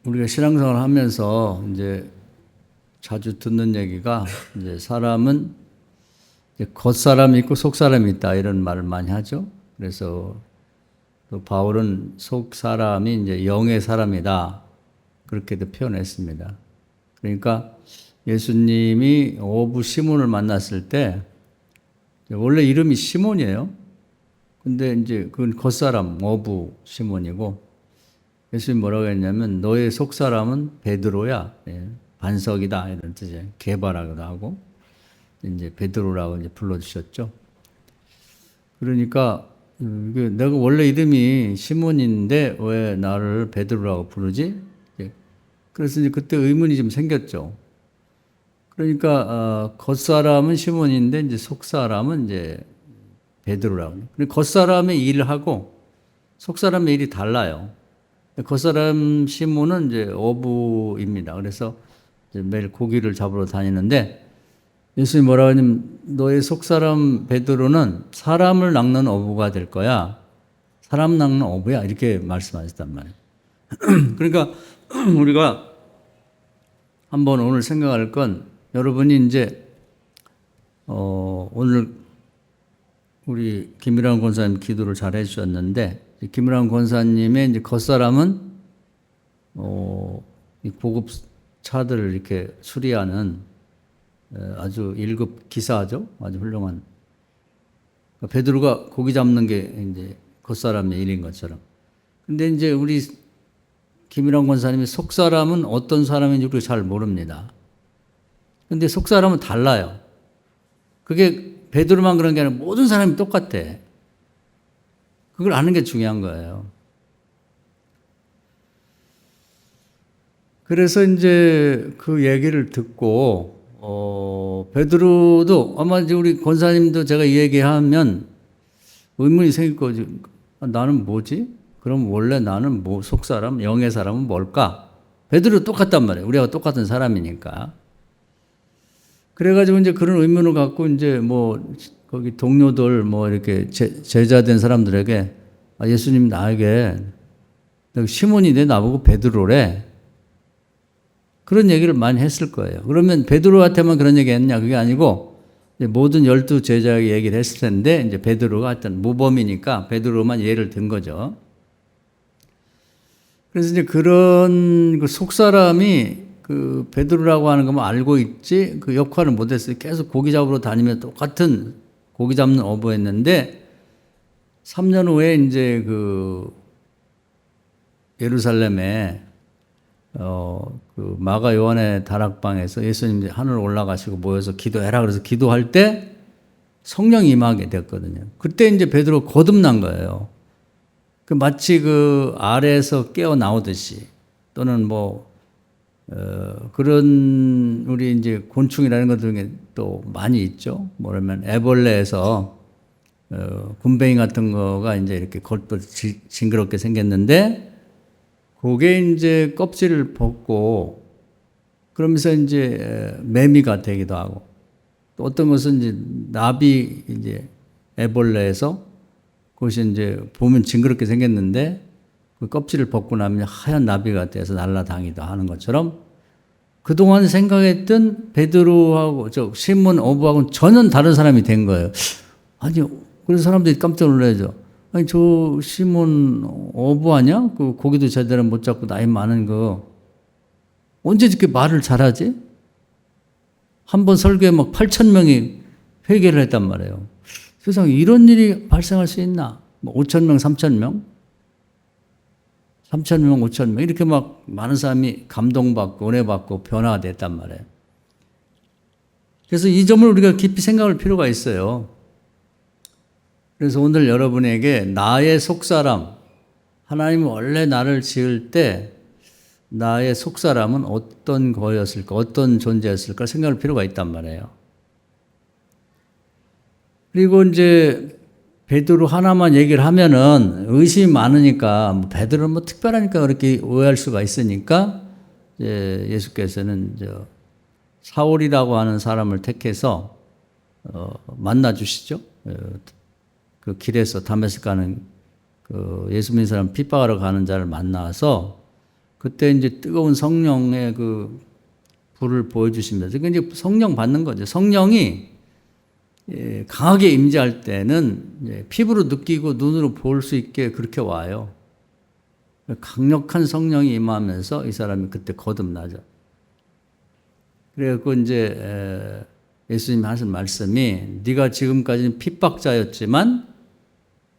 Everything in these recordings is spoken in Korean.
우리가 신앙생활 하면서 이제 자주 듣는 얘기가 이제 사람은 이제 겉사람이 있고 속사람이 있다 이런 말을 많이 하죠. 그래서 또 바울은 속사람이 이제 영의 사람이다. 그렇게도 표현했습니다. 그러니까 예수님이 어부 시몬을 만났을 때 원래 이름이 시몬이에요. 근데 이제 그건 겉사람 어부 시몬이고 예수님 뭐라고 했냐면 너의 속사람은 베드로야. 반석이다 이런 뜻이에요. 개발하기도 하고 이제 베드로라고 이제 불러주셨죠. 그러니까 내가 원래 이름이 시몬인데 왜 나를 베드로라고 부르지? 그래서 이제 그때 의문이 좀 생겼죠. 그러니까 겉사람은 시몬인데 이제 속사람은 이제 베드로라고. 근데 겉사람의 일하고 속사람의 일이 달라요. 겉사람 시몬은 이제 어부입니다. 그래서 이제 매일 고기를 잡으러 다니는데 예수님이 뭐라고 하냐면 너의 속사람 베드로는 사람을 낚는 어부가 될 거야. 사람 낚는 어부야. 이렇게 말씀하셨단 말이에요. 그러니까 우리가 한번 오늘 생각할 건 여러분이 이제 오늘 우리 김일환 권사님 기도를 잘 해주셨는데 김일환 권사님의 이제 겉사람은 이 고급 차들을 이렇게 수리하는 아주 1급 기사죠. 아주 훌륭한. 그러니까 베드로가 고기 잡는 게 이제 겉사람의 일인 것처럼. 근데 이제 우리 김일환 권사님의 속사람은 어떤 사람인지 우리가 잘 모릅니다. 근데 속사람은 달라요. 그게 베드로만 그런 게 아니라 모든 사람이 똑같아. 그걸 아는 게 중요한 거예요. 그래서 이제 그 얘기를 듣고 베드로도 아마 이제 우리 권사님도 제가 이 얘기하면 의문이 생길 거지. 나는 뭐지? 그럼 원래 나는 뭐 속사람, 영의 사람은 뭘까? 베드로 똑같단 말이에요. 우리가 똑같은 사람이니까. 그래가지고 이제 그런 의문을 갖고 이제 뭐 거기 동료들 뭐 이렇게 제자된 사람들에게 예수님 나에게 시몬이 내 나보고 베드로래. 그런 얘기를 많이 했을 거예요. 그러면 베드로한테만 그런 얘기 했냐? 그게 아니고 모든 12 제자에게 얘기를 했을 텐데 이제 베드로가 하여튼 모범이니까 베드로만 예를 든 거죠. 그래서 이제 그런 그 속사람이 그 베드로라고 하는 것만 알고 있지 그 역할을 못했어요. 계속 고기 잡으러 다니면 똑같은 고기 잡는 어부였는데 3년 후에 이제 그 예루살렘에 그 마가 요한의 다락방에서 예수님이 하늘 올라가시고 모여서 기도해라 그래서 기도할 때 성령이 임하게 됐거든요. 그때 이제 베드로 거듭난 거예요. 그 마치 그 아래에서 깨어 나오듯이 또는 뭐 그런 우리 이제 곤충이라는 것 중에 또 많이 있죠. 뭐냐면 애벌레에서 군뱅이 같은 거가 이제 이렇게 겉도 징그럽게 생겼는데 그게 이제 껍질을 벗고 그러면서 이제 매미가 되기도 하고 또 어떤 것은 이제 나비 이제 애벌레에서 그것이 이제 보면 징그럽게 생겼는데 그 껍질을 벗고 나면 하얀 나비가 돼서 날아다니기도 하는 것처럼 그동안 생각했던 베드로하고 저 시몬 어부하고는 전혀 다른 사람이 된 거예요. 아니 그래서 사람들이 깜짝 놀라죠. 아니 저 시몬 어부 아니야? 그 고기도 제대로 못 잡고 나이 많은 거 언제 이렇게 말을 잘하지? 한 번 설교에 막 8,000명이 회개를 했단 말이에요. 세상에 이런 일이 발생할 수 있나? 뭐 5,000명, 3,000명? 3,000명, 5,000명 이렇게 막 많은 사람이 감동받고 은혜받고 변화가 됐단 말이에요. 그래서 이 점을 우리가 깊이 생각할 필요가 있어요. 그래서 오늘 여러분에게 나의 속사람, 하나님은 원래 나를 지을 때 나의 속사람은 어떤 거였을까, 어떤 존재였을까 생각할 필요가 있단 말이에요. 그리고 이제 베드로 하나만 얘기를 하면은 의심이 많으니까 뭐 베드로는 뭐 특별하니까 그렇게 오해할 수가 있으니까 예수께서는 사울이라고 하는 사람을 택해서 만나 주시죠. 그 길에서 다메섹 가는 그 예수 믿는 사람 핍박하러 가는 자를 만나서 그때 이제 뜨거운 성령의 그 불을 보여주시면서, 그러니까 이제 성령 받는 거죠. 성령이 강하게 임재할 때는 피부로 느끼고 눈으로 볼 수 있게 그렇게 와요. 강력한 성령이 임하면서 이 사람이 그때 거듭나죠. 그래갖고 이제 예수님이 하신 말씀이, 네가 지금까지는 핍박자였지만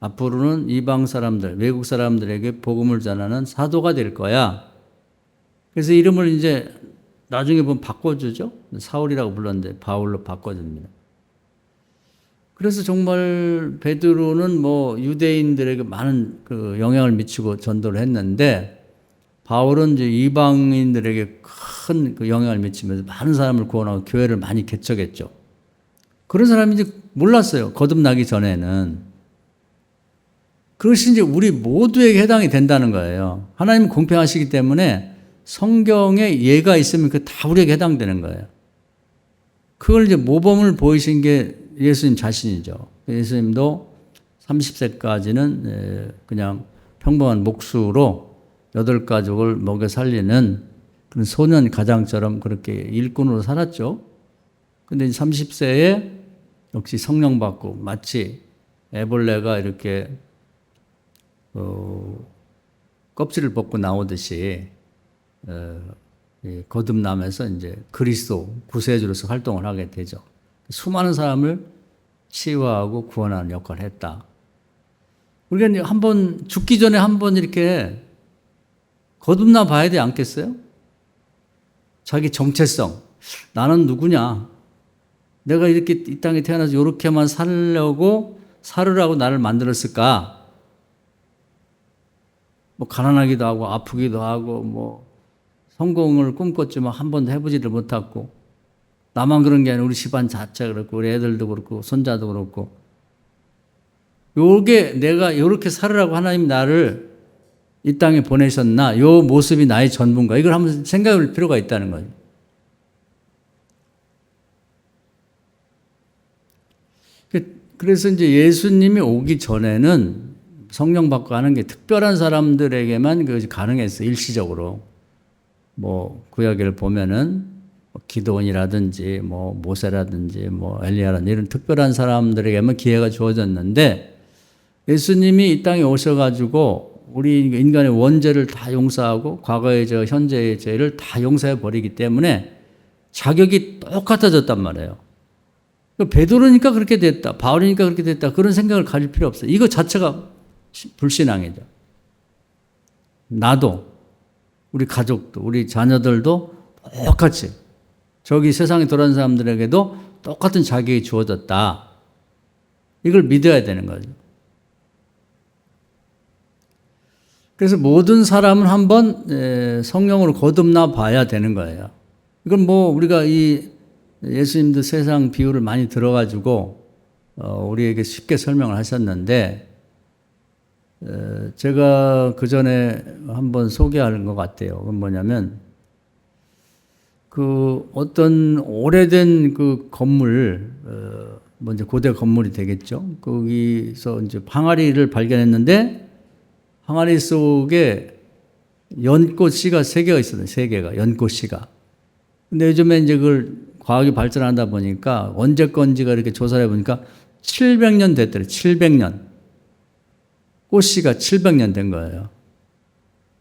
앞으로는 이방 사람들, 외국 사람들에게 복음을 전하는 사도가 될 거야. 그래서 이름을 이제 나중에 보면 바꿔주죠. 사울이라고 불렀는데 바울로 바꿔줍니다. 그래서 정말 베드로는 뭐 유대인들에게 많은 그 영향을 미치고 전도를 했는데, 바울은 이제 이방인들에게 큰 그 영향을 미치면서 많은 사람을 구원하고 교회를 많이 개척했죠. 그런 사람이 이제 몰랐어요. 거듭나기 전에는. 그것이 이제 우리 모두에게 해당이 된다는 거예요. 하나님은 공평하시기 때문에 성경에 예가 있으면 그 다 우리에게 해당되는 거예요. 그걸 이제 모범을 보이신 게 예수님 자신이죠. 예수님도 30세까지는 그냥 평범한 목수로 8가족을 먹여 살리는 그런 소년 가장처럼 그렇게 일꾼으로 살았죠. 근데 30세에 역시 성령 받고 마치 애벌레가 이렇게 껍질을 벗고 나오듯이 거듭나면서 이제 그리스도 구세주로서 활동을 하게 되죠. 수많은 사람을 치유하고 구원하는 역할을 했다. 우리가 한번 죽기 전에 한번 이렇게 거듭나 봐야 되지 않겠어요? 자기 정체성, 나는 누구냐? 내가 이렇게 이 땅에 태어나서 이렇게만 살으라고 나를 만들었을까? 뭐 가난하기도 하고 아프기도 하고 뭐 성공을 꿈꿨지만 한 번도 해보지를 못했고, 나만 그런 게 아니라 우리 집안 자체가 그렇고 우리 애들도 그렇고 손자도 그렇고, 요게 내가 이렇게 살으라고 하나님 나를 이 땅에 보내셨나? 요 모습이 나의 전부인가? 이걸 한번 생각해 볼 필요가 있다는 거죠. 그래서 이제 예수님이 오기 전에는 성령 받고 하는 게 특별한 사람들에게만 그것이 가능했어요. 일시적으로. 뭐 구약을 보면은 기도원이라든지 뭐 모세라든지 뭐 엘리야라든지 이런 특별한 사람들에게만 기회가 주어졌는데, 예수님이 이 땅에 오셔가지고 우리 인간의 원죄를 다 용서하고 과거의 죄, 현재의 죄를 다 용서해 버리기 때문에 자격이 똑같아졌단 말이에요. 베드로니까 그렇게 됐다, 바울이니까 그렇게 됐다, 그런 생각을 가질 필요 없어요. 이거 자체가 불신앙이죠. 나도, 우리 가족도, 우리 자녀들도 똑같이 저기 세상에 돌아다니는 사람들에게도 똑같은 자격이 주어졌다. 이걸 믿어야 되는 거죠. 그래서 모든 사람은 한번 성령으로 거듭나 봐야 되는 거예요. 이건 뭐 우리가 이 예수님도 세상 비유를 많이 들어가지고 우리에게 쉽게 설명을 하셨는데, 제가 그 전에 한번 소개하는 것 같아요. 그건 뭐냐면, 그 어떤 오래된 그 건물, 먼저 고대 건물이 되겠죠. 거기서 이제 항아리를 발견했는데, 항아리 속에 연꽃씨가 3개가 있었어요. 3개가, 연꽃씨가. 근데 요즘에 이제 그걸 과학이 발전하다 보니까 언제 건지가 이렇게 조사를 해보니까 700년 됐더래. 700년. 꽃씨가 700년 된 거예요.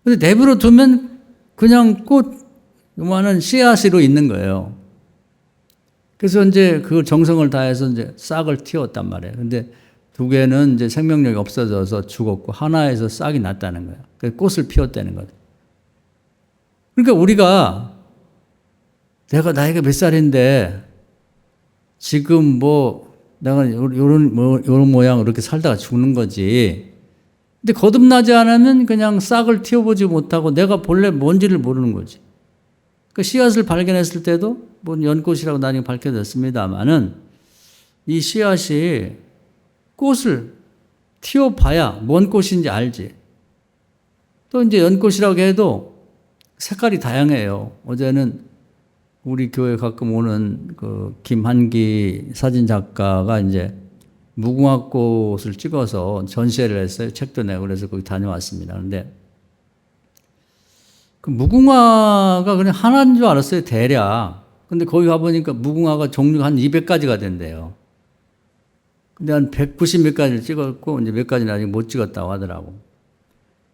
근데 내버려 두면 그냥 꽃, 요만한 씨앗으로 있는 거예요. 그래서 이제 그 정성을 다해서 이제 싹을 틔웠단 말이에요. 근데 2개는 이제 생명력이 없어져서 죽었고, 하나에서 싹이 났다는 거예요. 그래서 꽃을 피웠다는 거죠. 그러니까 우리가 내가 나이가 몇 살인데 지금 뭐 내가 요런 모양 이렇게 살다가 죽는 거지. 근데 거듭나지 않으면 그냥 싹을 틔워보지 못하고 내가 본래 뭔지를 모르는 거지. 그 씨앗을 발견했을 때도 뭐 연꽃이라고 나중에 밝혀졌습니다만은, 이 씨앗이 꽃을 틔워봐야 뭔 꽃인지 알지. 또 이제 연꽃이라고 해도 색깔이 다양해요. 어제는 우리 교회 가끔 오는 그 김한기 사진 작가가 이제 무궁화꽃을 찍어서 전시회를 했어요. 책도 내고 그래서 거기 다녀왔습니다. 그런데 그 무궁화가 그냥 하나인 줄 알았어요, 대략. 근데 거기 가보니까 무궁화가 종류가 한 200가지가 된대요. 근데 한 190 몇 가지를 찍었고, 이제 몇 가지는 아직 못 찍었다고 하더라고.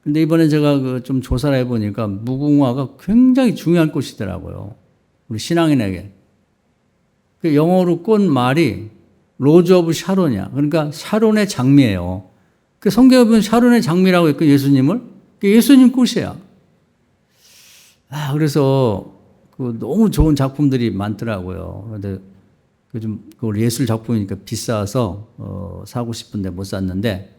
근데 이번에 제가 그 좀 조사를 해보니까 무궁화가 굉장히 중요한 꽃이더라고요. 우리 신앙인에게. 그 영어로 꽃 말이 로즈 오브 샤론이야. 그러니까 샤론의 장미예요. 그 성경에 보면 샤론의 장미라고 했고 예수님을. 그 예수님 꽃이야. 그래서 그 너무 좋은 작품들이 많더라고요. 근데 요즘 그 예술 작품이니까 비싸서 사고 싶은데 못 샀는데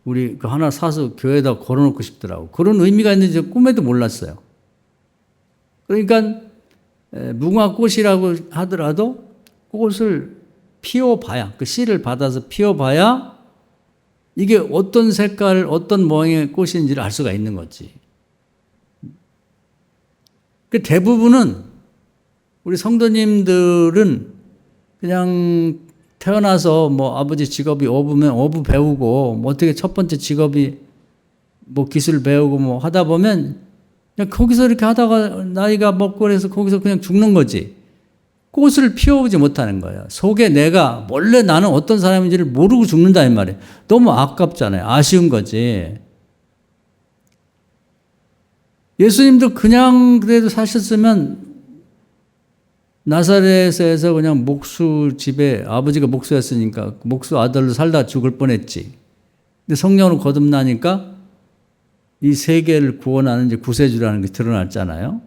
우리 그 하나 사서 교회에다 걸어놓고 싶더라고. 그런 의미가 있는지 꿈에도 몰랐어요. 그러니까 무궁화 꽃이라고 하더라도 꽃을 피워봐야, 그 씨를 받아서 피워봐야 이게 어떤 색깔, 어떤 모양의 꽃인지를 알 수가 있는 거지. 그 대부분은 우리 성도님들은 그냥 태어나서 뭐 아버지 직업이 어부면 어부 배우고 뭐 어떻게 첫 번째 직업이 뭐 기술 배우고 뭐 하다 보면 그냥 거기서 이렇게 하다가 나이가 먹고 그래서 거기서 그냥 죽는 거지. 꽃을 피워보지 못하는 거예요. 속에 내가 원래 나는 어떤 사람인지를 모르고 죽는다 이 말이에요. 너무 아깝잖아요. 아쉬운 거지. 예수님도 그냥 그래도 사셨으면 나사렛에서 그냥 목수 집에 아버지가 목수였으니까 목수 아들로 살다 죽을 뻔했지. 근데 성령으로 거듭나니까 이 세계를 구원하는 이제 구세주라는 게 드러났잖아요.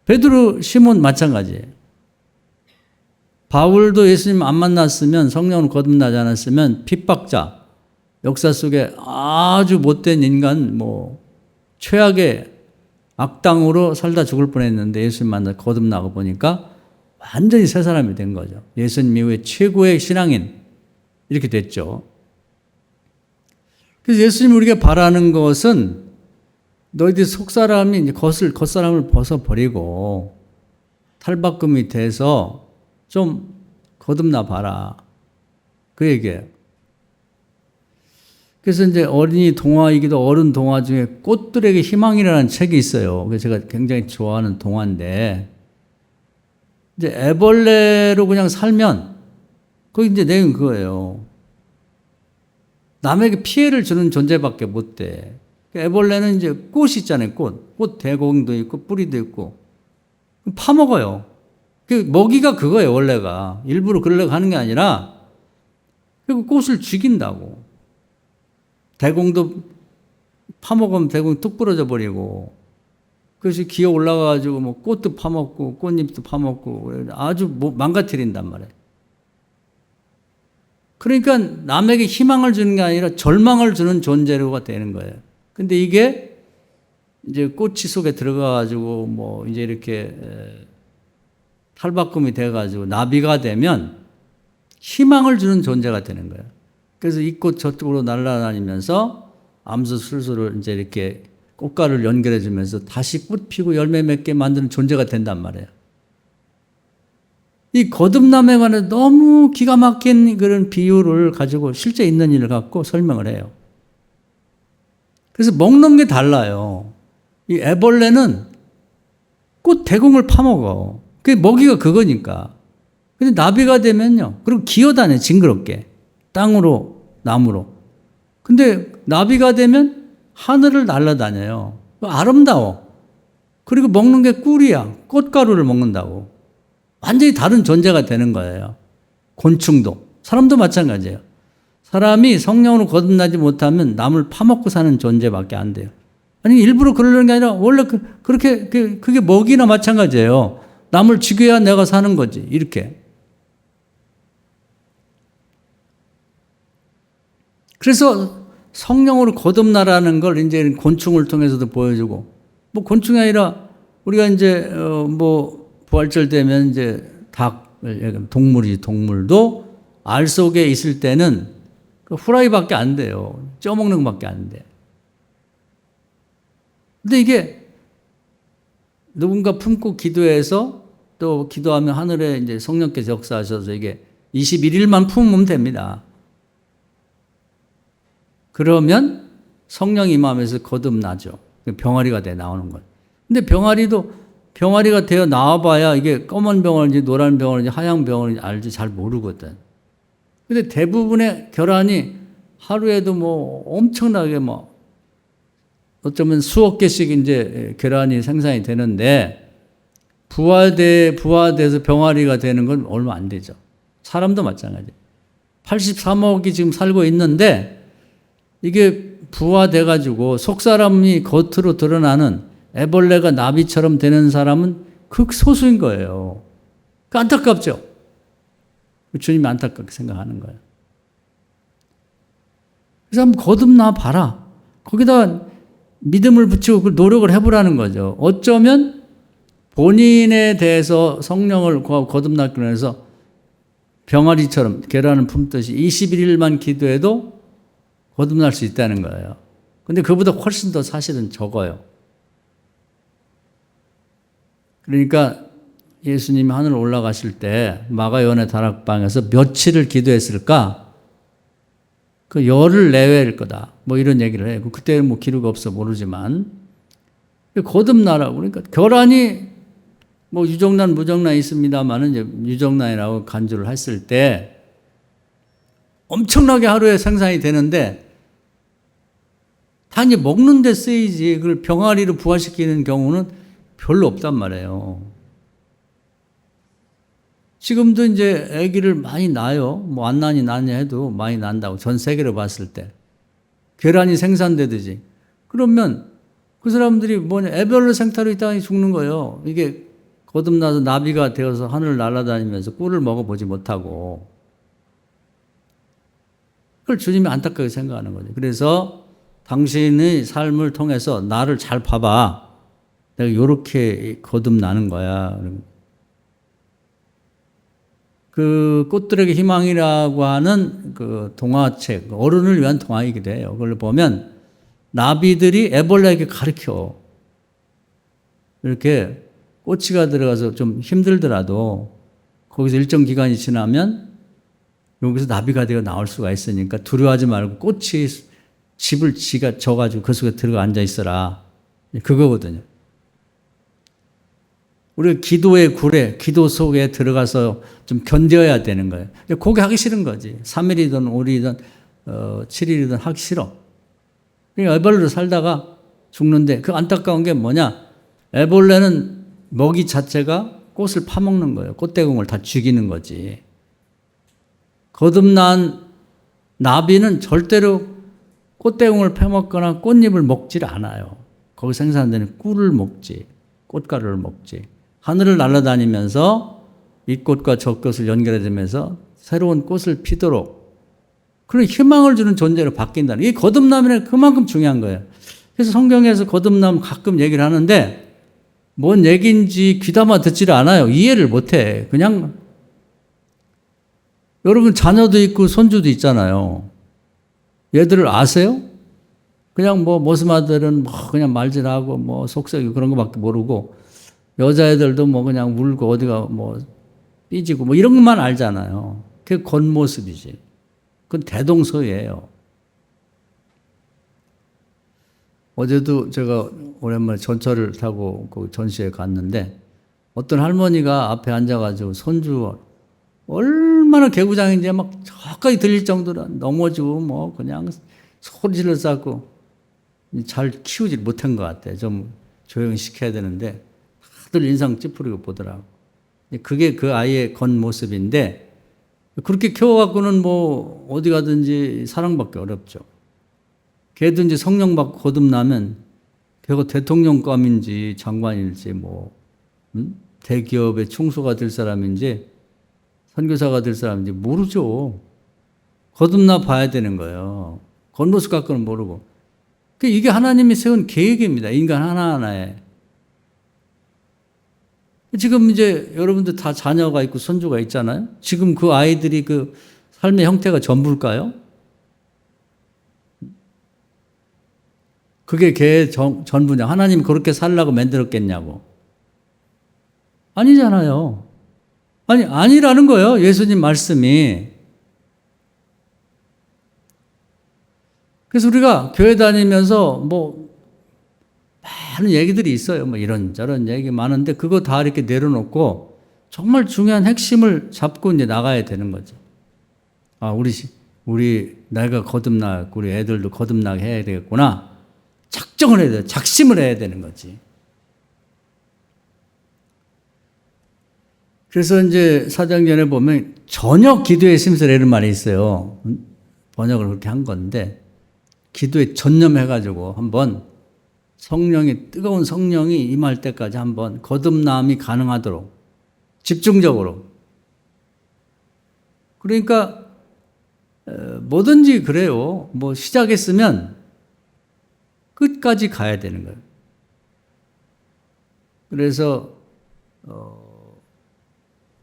베드로, 시몬 마찬가지예요. 바울도 예수님 안 만났으면 성령으로 거듭나지 않았으면 핍박자, 역사 속에 아주 못된 인간, 뭐 최악의 악당으로 살다 죽을 뻔했는데 예수님 만나 거듭나고 보니까 완전히 새 사람이 된 거죠. 예수님 이후에 최고의 신앙인 이렇게 됐죠. 그래서 예수님 우리가 바라는 것은 너희들 속사람이 이제 겉사람을 벗어버리고 탈바꿈이 돼서 좀 거듭나 봐라. 그 얘기예요. 그래서 이제 어린이 동화이기도 어른 동화 중에 꽃들에게 희망이라는 책이 있어요. 그래서 제가 굉장히 좋아하는 동화인데, 이제 애벌레로 그냥 살면, 거기 이제 내용이 그거예요. 남에게 피해를 주는 존재밖에 못 돼. 애벌레는 이제 꽃이 있잖아요, 꽃. 꽃 대공도 있고, 뿌리도 있고. 파먹어요. 그 먹이가 그거예요, 원래가. 일부러 그러려고 하는 게 아니라, 그 꽃을 죽인다고. 대공도 파먹으면 대공이 뚝 부러져 버리고, 그래서 기어 올라가가지고 뭐 꽃도 파먹고 꽃잎도 파먹고 아주 망가뜨린단 말이에요. 그러니까 남에게 희망을 주는 게 아니라 절망을 주는 존재로가 되는 거예요. 근데 이게 이제 꽃이 속에 들어가가지고 뭐 이제 이렇게 탈바꿈이 돼가지고 나비가 되면 희망을 주는 존재가 되는 거예요. 그래서 이 꽃 저쪽으로 날아다니면서 암수 술수를 이제 이렇게 꽃가루를 연결해 주면서 다시 꽃 피고 열매 맺게 만드는 존재가 된단 말이에요. 이 거듭남에 관해 너무 기가 막힌 그런 비유를 가지고 실제 있는 일을 갖고 설명을 해요. 그래서 먹는 게 달라요. 이 애벌레는 꽃 대공을 파먹어. 그게 먹이가 그거니까. 근데 나비가 되면요. 그리고 기어다녀, 징그럽게. 땅으로, 나무로. 근데 나비가 되면 하늘을 날아다녀요. 아름다워. 그리고 먹는 게 꿀이야. 꽃가루를 먹는다고. 완전히 다른 존재가 되는 거예요. 곤충도. 사람도 마찬가지예요. 사람이 성령으로 거듭나지 못하면 남을 파먹고 사는 존재밖에 안 돼요. 아니, 일부러 그러려는 게 아니라 원래 그게 먹이나 마찬가지예요. 남을 죽여야 내가 사는 거지. 이렇게. 그래서 성령으로 거듭나라는 걸 이제 곤충을 통해서도 보여주고, 뭐 곤충이 아니라 우리가 이제 뭐 부활절 되면 이제 동물도 알 속에 있을 때는 그 후라이밖에 안 돼요. 쪄먹는 것밖에 안 돼. 근데 이게 누군가 품고 기도해서 또 기도하면 하늘에 이제 성령께서 역사하셔서 이게 21일만 품으면 됩니다. 그러면 성령이 임하면서 거듭나죠. 병아리가 돼 나오는 거예요. 근데 병아리가 되어 나와봐야 이게 검은 병아리인지 노란 병아리인지 하얀 병아리인지 알지 잘 모르거든. 근데 대부분의 결함이 하루에도 뭐 엄청나게 뭐 어쩌면 수억 개씩 이제 결함이 생산이 되는데 부화돼서 병아리가 되는 건 얼마 안 되죠. 사람도 마찬가지. 83억이 지금 살고 있는데 이게 부화돼가지고 속사람이 겉으로 드러나는 애벌레가 나비처럼 되는 사람은 극소수인 거예요. 안타깝죠? 주님이 안타깝게 생각하는 거예요. 그래서 한번 거듭나 봐라. 거기다 믿음을 붙이고 노력을 해보라는 거죠. 어쩌면 본인에 대해서 성령을 거듭나기로 해서 병아리처럼 계란을 품듯이 21일만 기도해도 거듭날 수 있다는 거예요. 근데 그보다 훨씬 더 사실은 적어요. 그러니까 예수님이 하늘 올라가실 때 마가요한의 다락방에서 며칠을 기도했을까? 그 열흘 내외일 거다. 뭐 이런 얘기를 해요. 그때는 뭐 기록 없어 모르지만. 거듭나라고. 그러니까 결함이 뭐 유정란, 무정란 있습니다만은 이제 유정란이라고 간주를 했을 때 엄청나게 하루에 생산이 되는데 단지 먹는 데 쓰이지 그걸 병아리로 부화시키는 경우는 별로 없단 말이에요. 지금도 이제 아기를 많이 낳아요. 뭐 안 낳니 낳냐 해도 많이 난다고 전 세계로 봤을 때. 계란이 생산되듯이. 그러면 그 사람들이 뭐냐 애벌레 생태로 있다가 죽는 거예요. 이게 거듭나서 나비가 되어서 하늘을 날아다니면서 꿀을 먹어보지 못하고. 그걸 주님이 안타깝게 생각하는 거죠. 그래서 당신의 삶을 통해서 나를 잘 봐봐. 내가 이렇게 거듭나는 거야. 그 꽃들에게 희망이라고 하는 그 동화책, 어른을 위한 동화이기도 해요. 그걸 보면 나비들이 애벌레에게 가르쳐. 이렇게 꼬치가 들어가서 좀 힘들더라도 거기서 일정 기간이 지나면 여기서 나비가 되어 나올 수가 있으니까 두려워하지 말고 꽃이 집을 지가 져가지고 그 속에 들어가 앉아 있어라. 그거거든요. 우리가 기도의 굴에, 기도 속에 들어가서 좀 견뎌야 되는 거예요. 그게 하기 싫은 거지. 3일이든 5일이든 7일이든 하기 싫어. 그러니까 애벌레로 살다가 죽는데 그 안타까운 게 뭐냐. 애벌레는 먹이 자체가 꽃을 파먹는 거예요. 꽃대공을 다 죽이는 거지. 거듭난 나비는 절대로 꽃대공을 파먹거나 꽃잎을 먹질 않아요. 거기 생산되는 꿀을 먹지. 꽃가루를 먹지. 하늘을 날아다니면서 이 꽃과 저 꽃을 연결해주면서 새로운 꽃을 피도록 그런 희망을 주는 존재로 바뀐다는 이게 거듭남이란 그만큼 중요한 거예요. 그래서 성경에서 거듭남 가끔 얘기를 하는데 뭔 얘기인지 귀담아 듣지를 않아요. 이해를 못해. 그냥 여러분 자녀도 있고 손주도 있잖아요. 얘들을 아세요? 그냥 뭐 모스마들은 뭐 그냥 말질하고 뭐 속썩이고 그런 거밖에 모르고 여자애들도 뭐 그냥 울고 어디가 뭐 삐지고 뭐 이런 것만 알잖아요. 그게 겉모습이지. 그건 대동소이예요. 어제도 제가 오랜만에 전철을 타고 그 전시회 갔는데 어떤 할머니가 앞에 앉아가지고 손주 얼마나 개구장인지 막 저까지 들릴 정도로 넘어지고 뭐 그냥 소리를 쌓고 잘 키우지 못한 것 같아. 좀 조용히 시켜야 되는데 다들 인상 찌푸리고 보더라고. 그게 그 아이의 겉모습인데 그렇게 키워갖고는 뭐 어디 가든지 사랑받기 어렵죠. 걔도 이제 성령 받고 거듭나면 걔가 대통령감인지 장관일지 뭐 대기업의 총수가 될 사람인지 선교사가 될 사람인지 모르죠. 거듭나 봐야 되는 거예요. 겉모습 갖고는 모르고. 이게 하나님이 세운 계획입니다. 인간 하나하나에. 지금 이제 여러분들 다 자녀가 있고 손주가 있잖아요. 지금 그 아이들이 그 삶의 형태가 전부일까요? 그게 걔의 전부냐. 하나님이 그렇게 살라고 만들었겠냐고. 아니잖아요. 아니라는 거예요. 예수님 말씀이. 그래서 우리가 교회 다니면서 뭐 많은 얘기들이 있어요. 뭐 이런저런 얘기 많은데 그거 다 이렇게 내려놓고 정말 중요한 핵심을 잡고 이제 나가야 되는 거죠. 아, 내가 거듭나고 우리 애들도 거듭나게 해야 되겠구나. 작정을 해야 돼. 작심을 해야 되는 거지. 그래서 이제 사도행전에 보면 저녁 기도에 심쓰라는 말이 있어요. 번역을 그렇게 한 건데 기도에 전념해가지고 한번 뜨거운 성령이 임할 때까지 한번 거듭남이 가능하도록 집중적으로. 그러니까 뭐든지 그래요. 뭐 시작했으면 끝까지 가야 되는 거예요. 그래서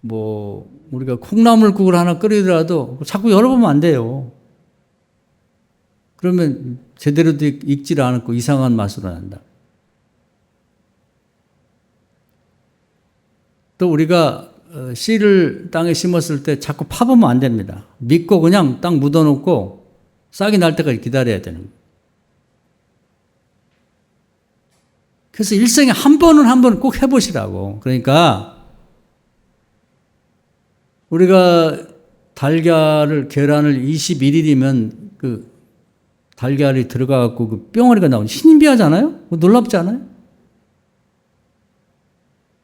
뭐 우리가 콩나물국을 하나 끓이더라도 자꾸 열어보면 안 돼요. 그러면 제대로 익지를 않고 이상한 맛으로 난다. 또 우리가 씨를 땅에 심었을 때 자꾸 파보면 안 됩니다. 믿고 그냥 땅 묻어놓고 싹이 날 때까지 기다려야 되는 거예요. 그래서 일생에 한 번은 꼭 해보시라고. 그러니까 우리가 계란을 21일이면 그 달걀이 들어가갖고 그 뿅아리가 나오는 신비하잖아요? 놀랍지 않아요?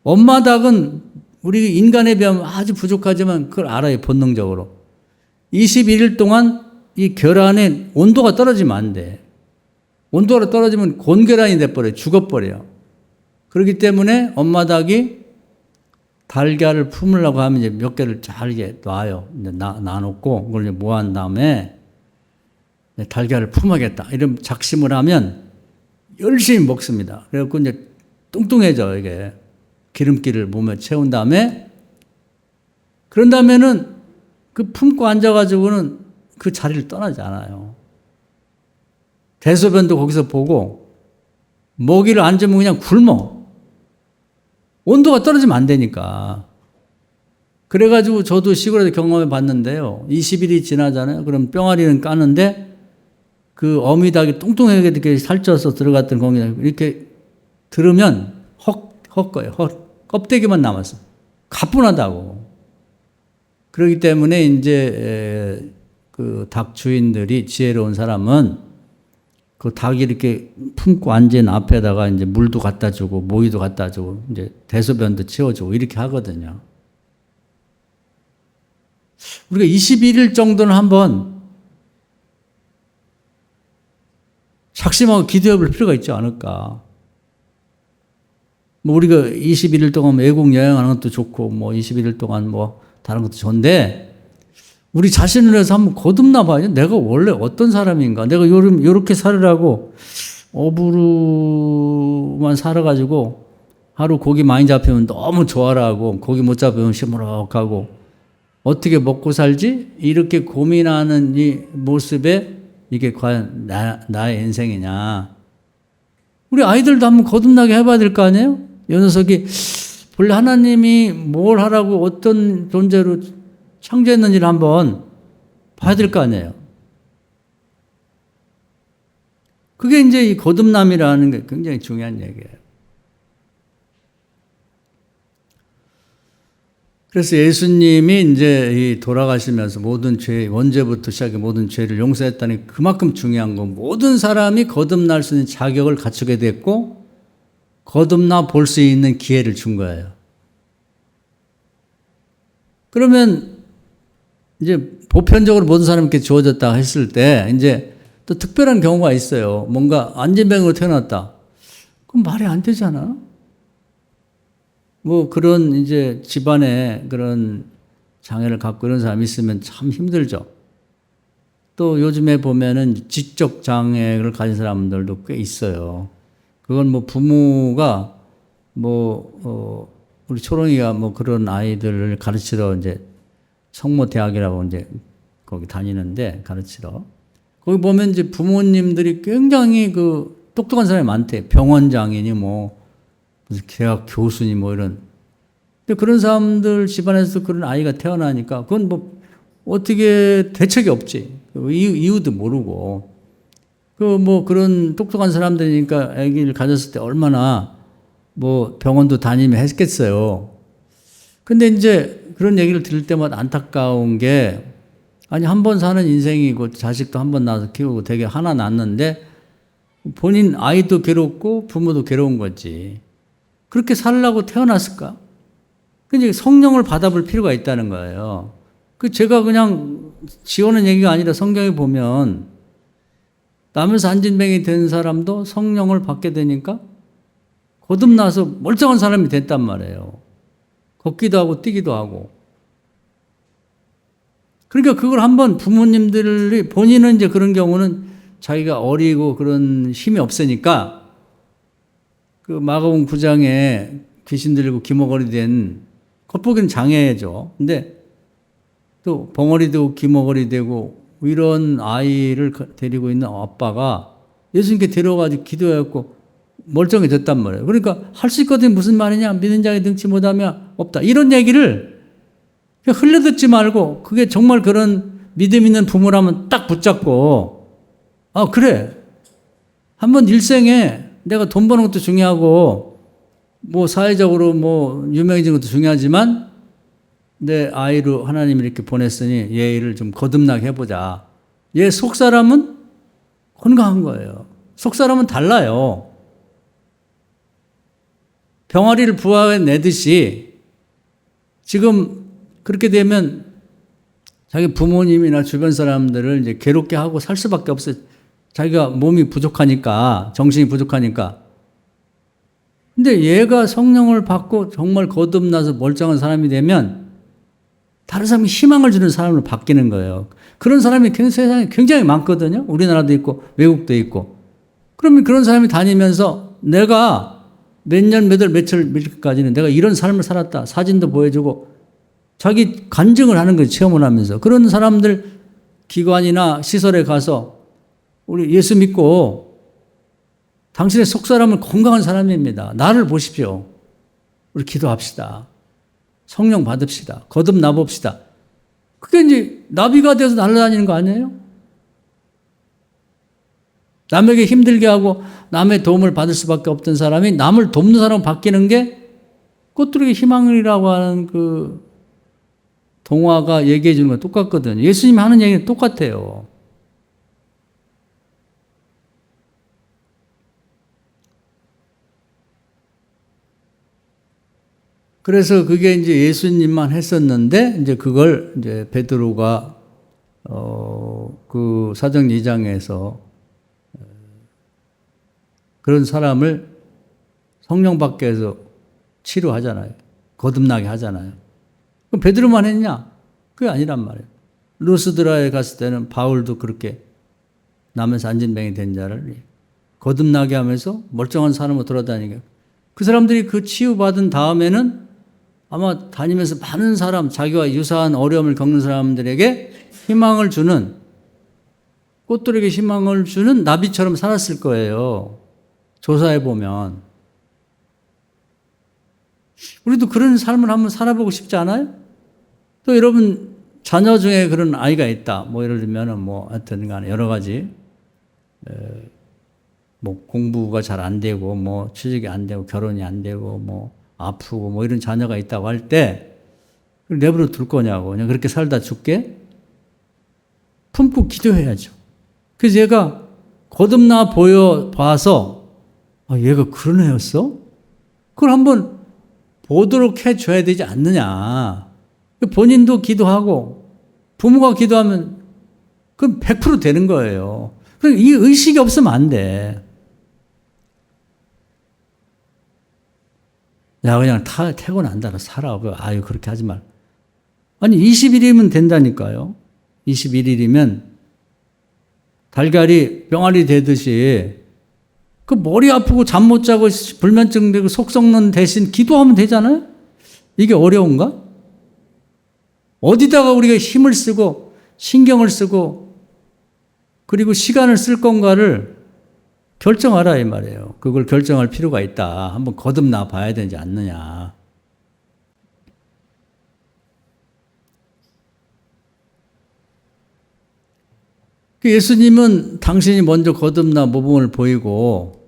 엄마 닭은 우리 인간에 비하면 아주 부족하지만 그걸 알아요, 본능적으로. 21일 동안 이 계란의 온도가 떨어지면 안 돼. 온도가 떨어지면 곤계란이 돼버려요. 죽어버려요. 그렇기 때문에 엄마 닭이 달걀을 품으려고 하면 이제 몇 개를 잘게 놔요. 이제 놔놓고 그걸 이제 모아한 다음에 달걀을 품어야겠다. 이런 작심을 하면 열심히 먹습니다. 그래갖고 이제 뚱뚱해져, 이게. 기름기를 몸에 채운 다음에, 그런 다음에는 그 품고 앉아가지고는 그 자리를 떠나지 않아요. 대소변도 거기서 보고, 먹이를 앉으면 그냥 굶어. 온도가 떨어지면 안 되니까. 그래가지고 저도 시골에서 경험해 봤는데요. 20일이 지나잖아요. 그럼 뿅아리는 까는데 그 어미닭이 뚱뚱하게 이렇게 살쪄서 들어갔던 거기 이렇게 들으면 헛거예요. 껍데기만 남았어. 가뿐하다고. 그렇기 때문에 이제 그 닭 주인들이 지혜로운 사람은 그 닭이 이렇게 품고 앉은 앞에다가 이제 물도 갖다 주고 모이도 갖다 주고 이제 대소변도 채워주고 이렇게 하거든요. 우리가 21일 정도는 한번 작심하고 기도해 볼 필요가 있지 않을까. 뭐 우리가 21일 동안 외국 여행하는 것도 좋고 뭐 21일 동안 뭐 다른 것도 좋은데 우리 자신을 위해서 한번 거듭나 봐요. 내가 원래 어떤 사람인가. 내가 요렇게 살으라고 어부로만 살아가지고 하루 고기 많이 잡히면 너무 좋아라고 고기 못 잡히면 시무룩하고 어떻게 먹고 살지? 이렇게 고민하는 이 모습에 이게 과연 나의 인생이냐. 우리 아이들도 한번 거듭나게 해봐야 될 거 아니에요? 이 녀석이 본래 하나님이 뭘 하라고 어떤 존재로 창조했는지를 한번 봐야 될 거 아니에요? 그게 이제 이 거듭남이라는 게 굉장히 중요한 얘기예요. 그래서 예수님이 이제 돌아가시면서 모든 죄, 원죄부터 시작해 모든 죄를 용서했다니 그만큼 중요한 건 모든 사람이 거듭날 수 있는 자격을 갖추게 됐고 거듭나 볼 수 있는 기회를 준 거예요. 그러면 이제 보편적으로 모든 사람에게 주어졌다 했을 때 이제 또 특별한 경우가 있어요. 뭔가 안진병으로 태어났다. 그럼 말이 안 되잖아. 뭐 그런 이제 집안에 그런 장애를 갖고 이런 사람이 있으면 참 힘들죠. 또 요즘에 보면은 지적 장애를 가진 사람들도 꽤 있어요. 그건 뭐 부모가 우리 초롱이가 뭐 그런 아이들을 가르치러 이제 성모대학이라고 이제 거기 다니는데 가르치러. 거기 보면 이제 부모님들이 굉장히 그 똑똑한 사람이 많대. 병원장이니 뭐 무슨 대학 교수니 뭐 이런. 근데 그런 사람들 집안에서 그런 아이가 태어나니까 그건 뭐 어떻게 대책이 없지. 이유도 모르고. 그런 똑똑한 사람들이니까 아기를 가졌을 때 얼마나 병원도 다니며 했겠어요. 근데 이제 그런 얘기를 들을 때마다 안타까운 게, 아니, 한 번 사는 인생이고 자식도 한 번 낳아서 키우고 되게 하나 낳았는데 본인 아이도 괴롭고 부모도 괴로운 거지. 그렇게 살라고 태어났을까? 근데 성령을 받아볼 필요가 있다는 거예요. 제가 그냥 지어낸 얘기가 아니라 성경에 보면 남에서 안진뱅이 된 사람도 성령을 받게 되니까 거듭나서 멀쩡한 사람이 됐단 말이에요. 걷기도 하고 뛰기도 하고. 그러니까 그걸 한번 부모님들이, 본인은 이제 그런 경우는 자기가 어리고 그런 힘이 없으니까 마가복음 9장에 귀신 들리고 기머거리 된, 겉보기는 장애죠. 근데 또 벙어리 되고 기머거리 되고 이런 아이를 데리고 있는 아빠가 예수님께 데려가지고 기도해갖고 멀쩡해졌단 말이에요. 그러니까 할 수 있거든, 무슨 말이냐, 믿는 자에게 능치 못하면 없다, 이런 얘기를 그냥 흘려듣지 말고, 그게 정말 그런 믿음 있는 부모라면 딱 붙잡고, 아, 그래, 한번 일생에 내가 돈 버는 것도 중요하고 사회적으로 유명해지는 것도 중요하지만 내 아이로 하나님이 이렇게 보냈으니 얘 일을 좀 거듭나게 해보자. 얘 속사람은 건강한 거예요. 속사람은 달라요. 병아리를 부화해 내듯이 지금 그렇게 되면 자기 부모님이나 주변 사람들을 이제 괴롭게 하고 살 수밖에 없어요. 자기가 몸이 부족하니까, 정신이 부족하니까. 근데 얘가 성령을 받고 정말 거듭나서 멀쩡한 사람이 되면 다른 사람이 희망을 주는 사람으로 바뀌는 거예요. 그런 사람이 세상에 굉장히 많거든요. 우리나라도 있고 외국도 있고. 그러면 그런 사람이 다니면서 내가 몇 년, 몇 월, 며칠, 며칠까지는 내가 이런 삶을 살았다, 사진도 보여주고 자기 간증을 하는 거예요. 체험을 하면서. 그런 사람들 기관이나 시설에 가서 우리 예수 믿고 당신의 속사람은 건강한 사람입니다, 나를 보십시오, 우리 기도합시다, 성령 받읍시다, 거듭나 봅시다. 그게 이제 나비가 되어서 날아다니는 거 아니에요? 남에게 힘들게 하고 남의 도움을 받을 수밖에 없던 사람이 남을 돕는 사람으로 바뀌는 게 꽃두루기 희망이라고 하는 그 동화가 얘기해 주는 거 똑같거든요. 예수님이 하는 얘기는 똑같아요. 그래서 그게 이제 예수님만 했었는데, 이제 그걸 이제 베드로가 그 사도행 2장에서 그런 사람을 성령 받게 해서 치료하잖아요. 거듭나게 하잖아요. 그럼 베드로만 했냐? 그게 아니란 말이에요. 루스드라에 갔을 때는 바울도 그렇게 남에서 안진뱅이 된 자를 거듭나게 하면서 멀쩡한 사람으로 돌아다니게. 그 사람들이 그 치유받은 다음에는 아마 다니면서 많은 사람, 자기와 유사한 어려움을 겪는 사람들에게 희망을 주는, 꽃들에게 희망을 주는 나비처럼 살았을 거예요. 조사해 보면. 우리도 그런 삶을 한번 살아보고 싶지 않아요? 또 여러분 자녀 중에 그런 아이가 있다. 예를 들면은 하여튼 간에 여러 가지 공부가 잘 안 되고 취직이 안 되고 결혼이 안 되고 아프고 이런 자녀가 있다고 할 때 내버려 둘 거냐고, 그냥 그렇게 살다 죽게? 품고 기도해야죠. 그래서 얘가 거듭나 봐서 얘가 그런 애였어? 그걸 한번 보도록 해줘야 되지 않느냐. 본인도 기도하고 부모가 기도하면 그건 100% 되는 거예요. 이 의식이 없으면 안 돼. 야, 그냥 태고 난 다라 살아. 아유, 그렇게 하지 말. 아니, 20일이면 된다니까요. 21일이면 달걀이 병아리 되듯이 그 머리 아프고 잠 못 자고 불면증 되고 속 썩는 대신 기도하면 되잖아요? 이게 어려운가? 어디다가 우리가 힘을 쓰고 신경을 쓰고 그리고 시간을 쓸 건가를 결정하라 이 말이에요. 그걸 결정할 필요가 있다. 한번 거듭나 봐야 되지 않느냐. 예수님은 당신이 먼저 거듭나 모범을 보이고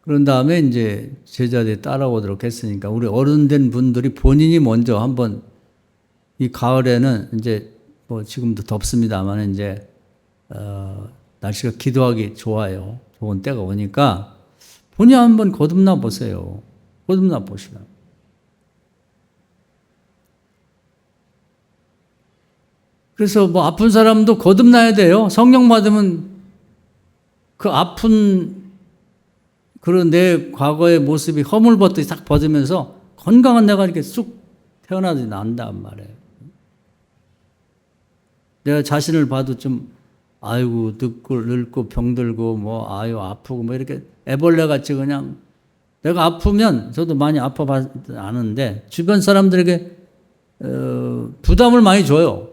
그런 다음에 이제 제자들이 따라오도록 했으니까 우리 어른된 분들이 본인이 먼저 한번 이 가을에는 이제 뭐 지금도 덥습니다만 이제 날씨가 기도하기 좋아요. 좋은 때가 오니까 본인 한번 거듭나 보세요. 거듭나 보시라. 그래서 뭐 아픈 사람도 거듭나야 돼요. 성령 받으면 그 아픈 그런 내 과거의 모습이 허물벗듯이 딱 벗으면서 건강한 내가 이렇게 쑥 태어나지 난단 말이에요. 내가 자신을 봐도 좀 아이고 늙고 병들고 뭐 아유 아프고 뭐 이렇게 애벌레 같이 그냥 내가 아프면 저도 많이 아파봤 아는데 주변 사람들에게 부담을 많이 줘요.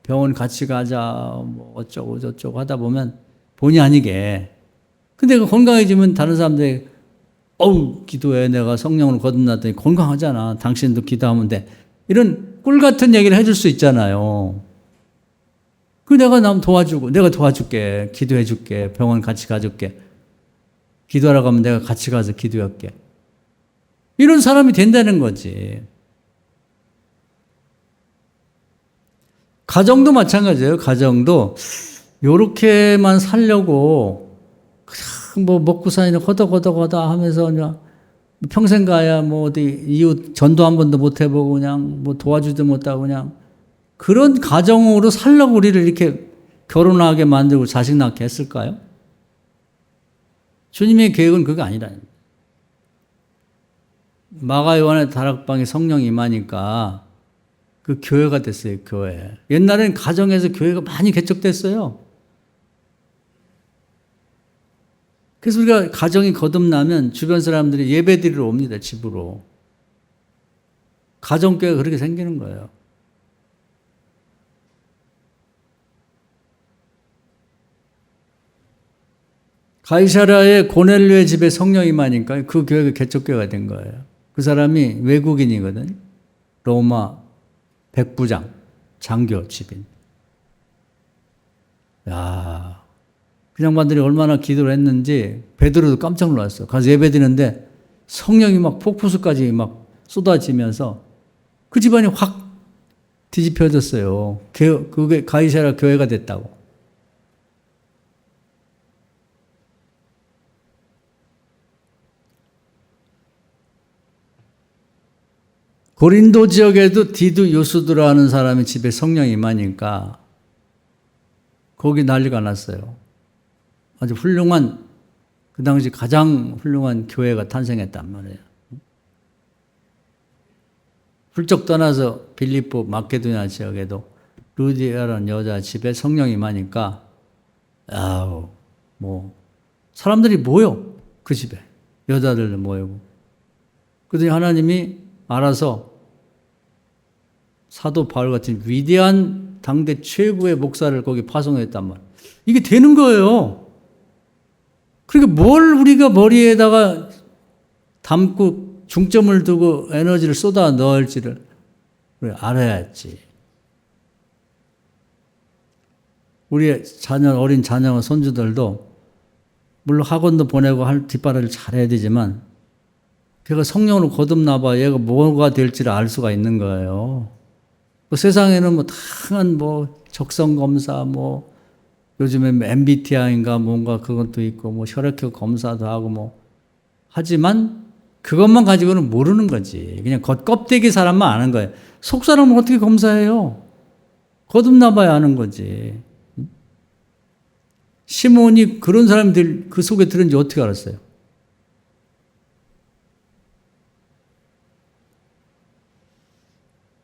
병원 같이 가자 뭐 어쩌고 저쩌고 하다 보면 본의 아니게 근데 그 건강해지면 다른 사람들이 어우 기도해 내가 성령으로 거듭났더니 건강하잖아 당신도 기도하면 돼 이런 꿀 같은 얘기를 해줄 수 있잖아요. 그 내가 남 도와주고 내가 도와줄게 기도해 줄게 병원 같이 가줄게 기도하러 가면 내가 같이 가서 기도할게 이런 사람이 된다는 거지. 가정도 마찬가지예요. 가정도 요렇게만 살려고 그냥 뭐 먹고 사니는 허덕허덕하다 하면서 그냥 평생 가야 뭐 어디 이웃 전도 한 번도 못 해보고 그냥 뭐 도와주지도 못하고 그냥 그런 가정으로 살려고 우리를 이렇게 결혼하게 만들고 자식 낳게 했을까요? 주님의 계획은 그게 아니라는 거예요. 마가 요한의 다락방에 성령이 임하니까 그 교회가 됐어요, 교회. 옛날에는 가정에서 교회가 많이 개척됐어요. 그래서 우리가 가정이 거듭나면 주변 사람들이 예배 드리러 옵니다, 집으로. 가정교회가 그렇게 생기는 거예요. 가이사랴의 고넬료의 집에 성령이 임하니까 그 교회가 개척교회가 된 거예요. 그 사람이 외국인이거든. 로마 백부장, 장교 집인. 야, 그 양반들이 얼마나 기도를 했는지 베드로도 깜짝 놀랐어. 가서 예배드리는데 성령이 막 폭포수까지 막 쏟아지면서 그 집안이 확 뒤집혀졌어요. 그게 가이사랴 교회가 됐다고. 고린도 지역에도 디두 요수드라는 사람이 집에 성령이 임하니까 거기 난리가 났어요. 아주 훌륭한 그 당시 가장 훌륭한 교회가 탄생했단 말이에요. 훌쩍 떠나서 빌립보 마케도니아 지역에도 루디아라는 여자 집에 성령이 임하니까 아우 뭐 사람들이 모여 그 집에 여자들 모이고 그러더니 하나님이 알아서 사도 바울 같은 위대한 당대 최고의 목사를 거기 파송했단 말이에요. 이게 되는 거예요. 그러니까 뭘 우리가 머리에다가 담고 중점을 두고 에너지를 쏟아 넣을지를 알아야지. 우리 자녀, 어린 자녀와 손주들도 물론 학원도 보내고 할 뒷바라지를 잘해야 되지만 걔가 성령으로 거듭나봐 얘가 뭐가 될지를 알 수가 있는 거예요. 뭐 세상에는 뭐 다양한 뭐 적성검사 뭐 요즘에 MBTI인가 뭔가 그것도 있고 뭐 혈액형 검사도 하고 뭐 하지만 그것만 가지고는 모르는 거지. 그냥 겉껍데기 사람만 아는 거예요. 속 사람은 어떻게 검사해요? 거듭나봐야 아는 거지. 시몬이 그런 사람들 그 속에 들은지 어떻게 알았어요?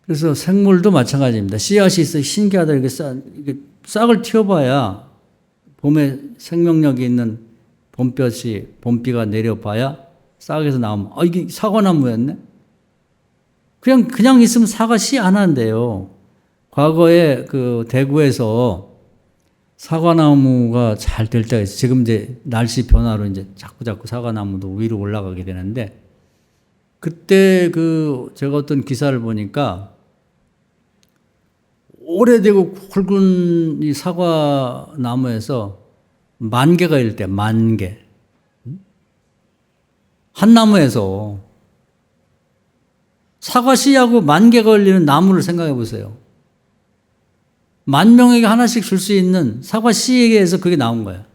그래서 생물도 마찬가지입니다. 씨앗이 있어 신기하다. 이렇게 싹을 틔워봐야 봄에 생명력이 있는 봄비가 내려봐야 싹에서 나오면 이게 사과나무였네? 그냥 있으면 사과 씨 안 한대요. 과거에 그 대구에서 사과나무가 잘 될 때가 있어요. 지금 이제 날씨 변화로 이제 자꾸 사과나무도 위로 올라가게 되는데 그때 제가 어떤 기사를 보니까 오래되고 굵은 이 사과 나무에서 만 개가 일 때, 만 개. 한 나무에서 사과 씨하고 만 개가 걸리는 나무를 생각해 보세요. 만 명에게 하나씩 줄 수 있는 사과 씨에게서 그게 나온 거야.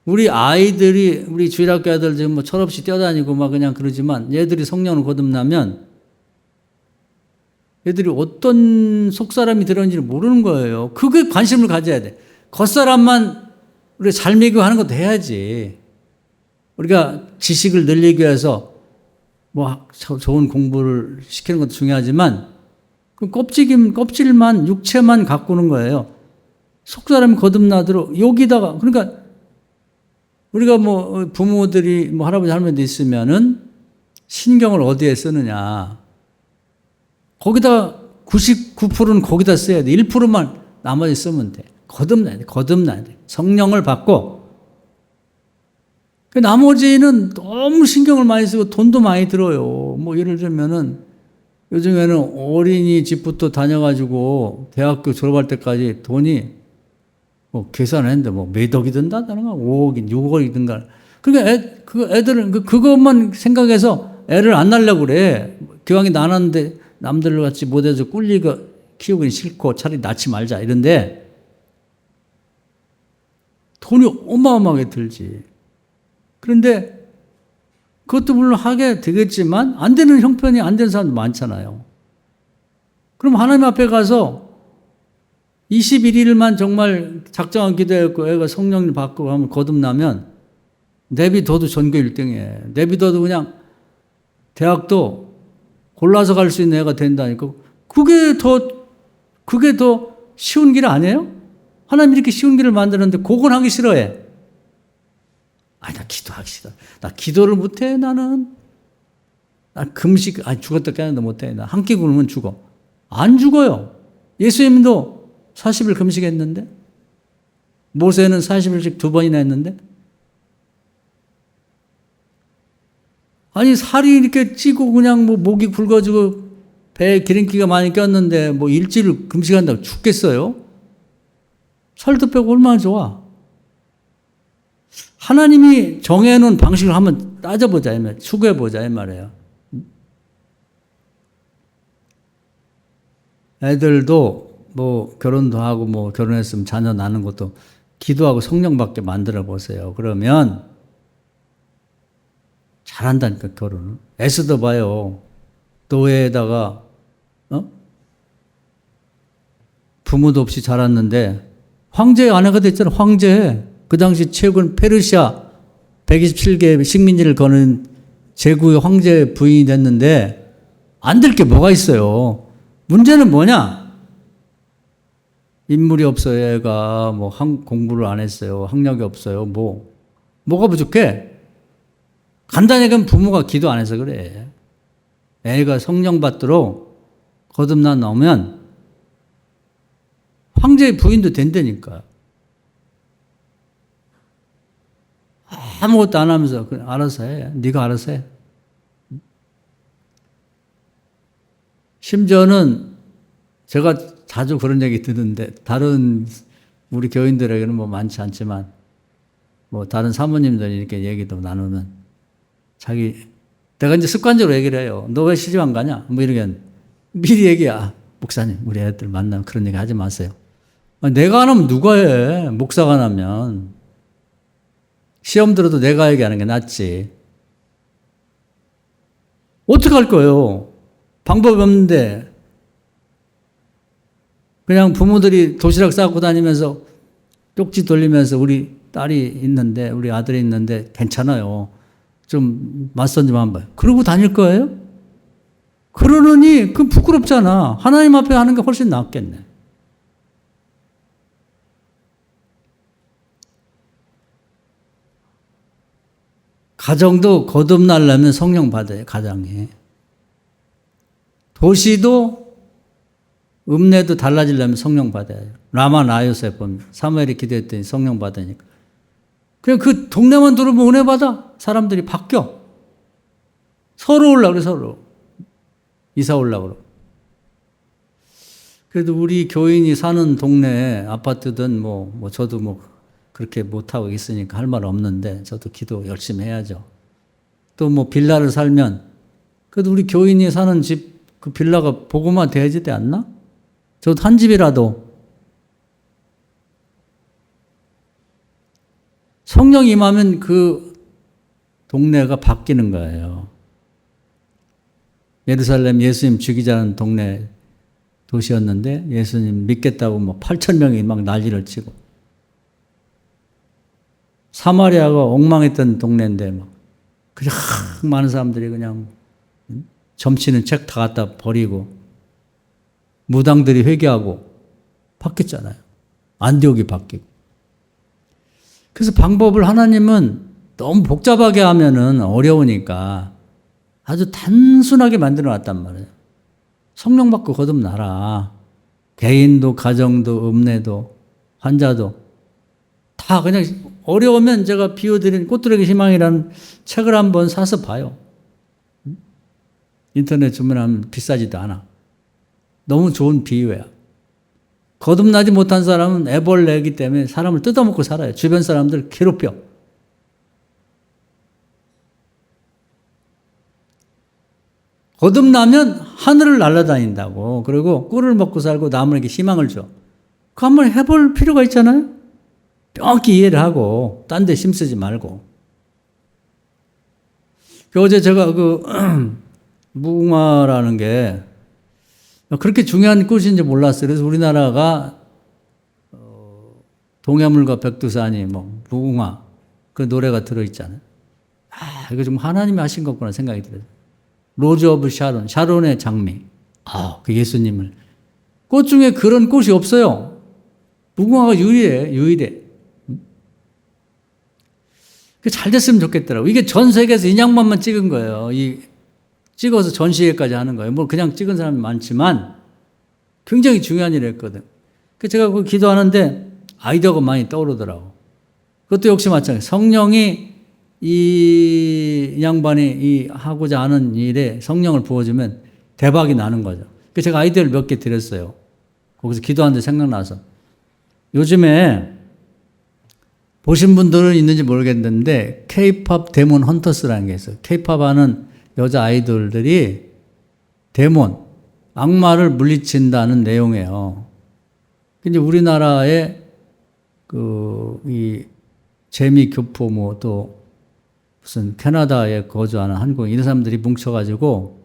우리 아이들이, 우리 주일학교 애들 지금 뭐 철없이 뛰어다니고 막 그냥 그러지만 얘들이 성령을 거듭나면 얘들이 어떤 속사람이 들었는지 모르는 거예요. 그게 관심을 가져야 돼. 겉사람만 우리가 잘 먹이고 하는 것도 해야지. 우리가 지식을 늘리기 위해서 뭐 좋은 공부를 시키는 것도 중요하지만 그 껍질만, 육체만 가꾸는 거예요. 속사람이 거듭나도록 여기다가, 그러니까 우리가 뭐 부모들이 뭐 할아버지 할머니도 있으면은 신경을 어디에 쓰느냐. 거기다 99%는 거기다 써야 돼. 1%만 나머지 쓰면 돼. 거듭나야 돼. 성령을 받고. 그 나머지는 너무 신경을 많이 쓰고 돈도 많이 들어요. 뭐 예를 들면은 요즘에는 어린이집부터 다녀가지고 대학교 졸업할 때까지 돈이 뭐 계산을 했는데 뭐 몇 억이 든다든가 5억이 6억이든가. 그러니까 애들은 그것만 생각해서 애를 안 낳으려고 그래. 기왕이 낳았는데 남들 같이 못해서 꿀리고 키우기 싫고 차라리 낳지 말자 이런데 돈이 어마어마하게 들지. 그런데 그것도 물론 하게 되겠지만 안 되는 형편이 안 되는 사람도 많잖아요. 그럼 하나님 앞에 가서 21일만 정말 작정한 기도했고 애가 성령을 받고 하면 거듭나면 내비둬도 전교 1등이에요. 내비둬도 그냥 대학도 골라서 갈 수 있는 애가 된다니까. 그게 더 쉬운 길 아니에요? 하나님이 이렇게 쉬운 길을 만드는데 그건 하기 싫어해. 나 기도하기 싫어. 나 기도를 못해, 나는. 나 금식, 죽었다 깨는데 못해. 나 한 끼 굶으면 죽어. 안 죽어요. 예수님도 40일 금식했는데? 모세는 40일씩 2번이나 했는데? 아니, 살이 이렇게 찌고 그냥 뭐 목이 굵어지고 배에 기름기가 많이 꼈는데 뭐 일주일 금식한다고 죽겠어요? 살도 빼고 얼마나 좋아? 하나님이 정해놓은 방식을 한번 따져보자, 이 말이에요. 추구해보자, 이 말이에요. 애들도 뭐 결혼도 하고 뭐 결혼했으면 자녀 낳는 것도 기도하고 성령 받게 만들어 보세요. 그러면 잘한다니까, 결혼은. 애쓰다 봐요. 노예에다가, 부모도 없이 자랐는데, 황제의 아내가 됐잖아, 황제. 그 당시 최고는 페르시아 127개 식민지를 거는 제국의 황제 부인이 됐는데, 안 될 게 뭐가 있어요. 문제는 뭐냐? 인물이 없어요, 애가. 뭐, 공부를 안 했어요. 학력이 없어요. 뭐가 부족해? 간단히 얘기하면 부모가 기도 안 해서 그래. 애가 성령 받도록 거듭나 나오면 황제의 부인도 된다니까. 아무것도 안 하면서 그냥 알아서 해. 네가 알아서 해. 심지어는 제가 자주 그런 얘기 듣는데 다른 우리 교인들에게는 뭐 많지 않지만 뭐 다른 사모님들이 이렇게 얘기도 나누면 내가 이제 습관적으로 얘기를 해요. 너 왜 시집 안 가냐? 뭐 이러면 미리 얘기야. 목사님, 우리 애들 만나면 그런 얘기 하지 마세요. 내가 안 하면 누가 해? 목사가 안 하면. 시험 들어도 내가 얘기하는 게 낫지. 어떻게 할 거예요? 방법이 없는데. 그냥 부모들이 도시락 싸고 다니면서 쪽지 돌리면서 우리 딸이 있는데, 우리 아들이 있는데 괜찮아요. 좀 맞선 좀 한번 봐요. 그러고 다닐 거예요? 그러느니 그건 부끄럽잖아. 하나님 앞에 하는 게 훨씬 낫겠네. 가정도 거듭나려면 성령 받아요. 가정이. 도시도 읍내도 달라지려면 성령 받아요. 라마 나요셉 보면 사무엘이 기도했더니 성령 받으니까. 그냥 그 동네만 들어오면 은혜 받아. 사람들이 바뀌어. 서로 오려고 그래, 서로. 이사 오려고 그래. 그래도 우리 교인이 사는 동네 아파트든 저도 그렇게 못하고 있으니까 할 말 없는데 저도 기도 열심히 해야죠. 또 빌라를 살면 그래도 우리 교인이 사는 집 그 빌라가 보고만 돼야지 돼 않나? 저도 한 집이라도 성령 임하면 그 동네가 바뀌는 거예요. 예루살렘 예수님 죽이자는 동네 도시였는데 예수님 믿겠다고 8천 명이 막 난리를 치고 사마리아가 엉망했던 동네인데 그냥 많은 사람들이 그냥 점치는 책 다 갖다 버리고 무당들이 회개하고 바뀌었잖아요. 안디옥이 바뀌고. 그래서 방법을 하나님은 너무 복잡하게 하면은 어려우니까 아주 단순하게 만들어 놨단 말이에요. 성령 받고 거듭나라. 개인도 가정도 읍내도 환자도 다 그냥 어려우면 제가 비워드린 꽃두레기 희망이라는 책을 한번 사서 봐요. 인터넷 주문하면 비싸지도 않아. 너무 좋은 비유야. 거듭나지 못한 사람은 애벌레이기 때문에 사람을 뜯어먹고 살아요. 주변 사람들 괴롭혀. 거듭나면 하늘을 날아다닌다고. 그리고 꿀을 먹고 살고 남에게 희망을 줘. 그거 한번 해볼 필요가 있잖아요. 명확히 이해를 하고 딴 데 힘쓰지 말고. 어제 제가 무궁화라는 게 그렇게 중요한 꽃인지 몰랐어요. 그래서 우리나라가 동해물과 백두산이 무궁화 그 노래가 들어있잖아요. 이거 좀 하나님이 하신 거구나 생각이 들어요. 로즈 오브 샤론, 샤론의 장미. 그 예수님을. 꽃 중에 그런 꽃이 없어요. 무궁화가 유일해. 잘 됐으면 좋겠더라고요. 이게 전 세계에서 인양반만 찍은 거예요. 찍어서 전시회까지 하는 거예요. 그냥 찍은 사람이 많지만 굉장히 중요한 일을 했거든. 그래서 제가 그 기도하는데 아이디어가 많이 떠오르더라고. 그것도 역시 마찬가지. 성령이 이 양반이 하고자 하는 일에 성령을 부어주면 대박이 나는 거죠. 그래서 제가 아이디어를 몇 개 드렸어요. 거기서 기도하는데 생각나서. 요즘에 보신 분들은 있는지 모르겠는데 K-팝 데몬 헌터스라는 게 있어요. K-팝 하는 여자 아이돌들이 데몬, 악마를 물리친다는 내용이에요. 근데 우리나라에 이 재미 교포 또 무슨 캐나다에 거주하는 한국인 이런 사람들이 뭉쳐가지고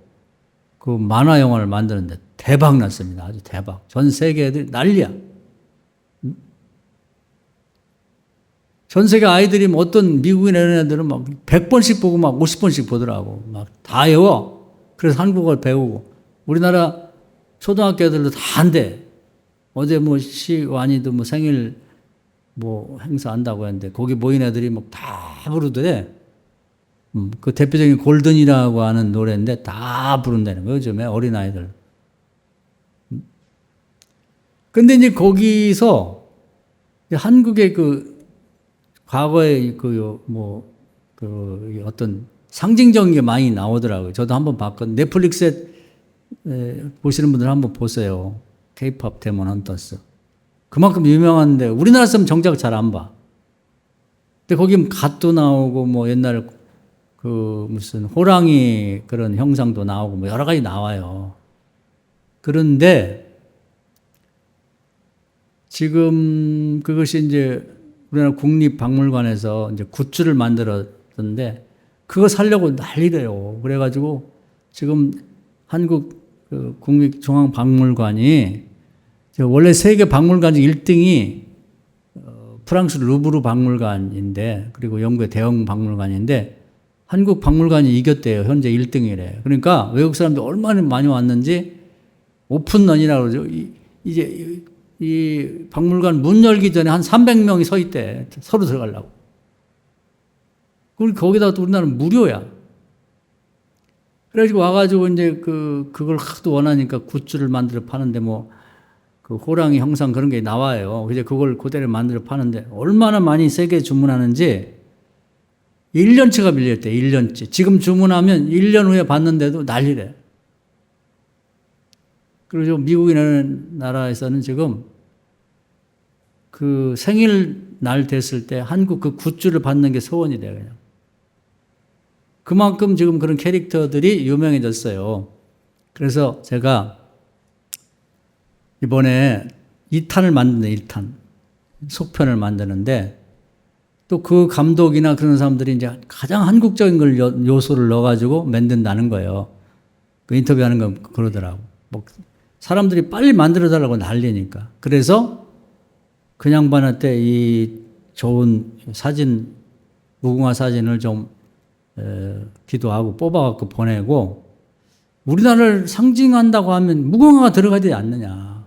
그 만화 영화를 만드는데 대박 났습니다. 아주 대박. 전 세계 애들이 난리야. 전 세계 아이들이 어떤 미국인 이런 애들은 100번씩 보고 50번씩 보더라고. 다 외워. 그래서 한국어를 배우고. 우리나라 초등학교 애들도 다 한대. 어제 시완이도 생일 행사 한다고 했는데 거기 모인 애들이 다 부르더래. 그 대표적인 골든이라고 하는 노래인데 다 부른다는 거예요. 요즘에 어린아이들. 근데 이제 거기서 한국의 과거에 어떤 상징적인 게 많이 나오더라고요. 저도 한번 봤거든요. 넷플릭스에 보시는 분들 한번 보세요. K-팝 데몬 헌터스. 그만큼 유명한데 우리나라 사람 정작 잘 안 봐. 근데 거기 갓도 나오고 옛날 무슨 호랑이 그런 형상도 나오고 여러 가지 나와요. 그런데 지금 그것이 이제 우리나라 국립박물관에서 이제 굿즈를 만들었는데 그거 살려고 난리래요. 그래가지고 지금 한국 국립중앙박물관이 원래 세계 박물관 중 1등이 프랑스 루브르 박물관인데 그리고 영국의 대형 박물관인데 한국 박물관이 이겼대요. 현재 1등이래. 그러니까 외국 사람들이 얼마나 많이 왔는지 오픈런이라고 그러죠. 이제 이 박물관 문 열기 전에 한 300명이 서 있대. 서로 들어가려고. 그리고 거기다가 또 우리나라는 무료야. 그래가지고 와가지고 이제 그걸 하도 원하니까 굿즈를 만들어 파는데 그 호랑이 형상 그런 게 나와요. 이제 그걸 그대로 만들어 파는데 얼마나 많이 세게 주문하는지 1년치가 밀렸대. 1년치. 지금 주문하면 1년 후에 받는데도 난리래. 그리고 미국이라는 나라에서는 지금 그 생일날 됐을 때 한국 그 굿즈를 받는 게 소원이 돼요, 그냥. 그만큼 지금 그런 캐릭터들이 유명해졌어요. 그래서 제가 이번에 2탄을 만드는 1탄. 속편을 만드는데 또 그 감독이나 그런 사람들이 이제 가장 한국적인 걸 요소를 넣어가지고 만든다는 거예요. 그 인터뷰하는 건 그러더라고. 뭐 사람들이 빨리 만들어달라고 난리니까. 그래서 그 양반한테 이 좋은 사진, 무궁화 사진을 좀 기도하고 뽑아갖고 보내고 우리나라를 상징한다고 하면 무궁화가 들어가야 되지 않느냐.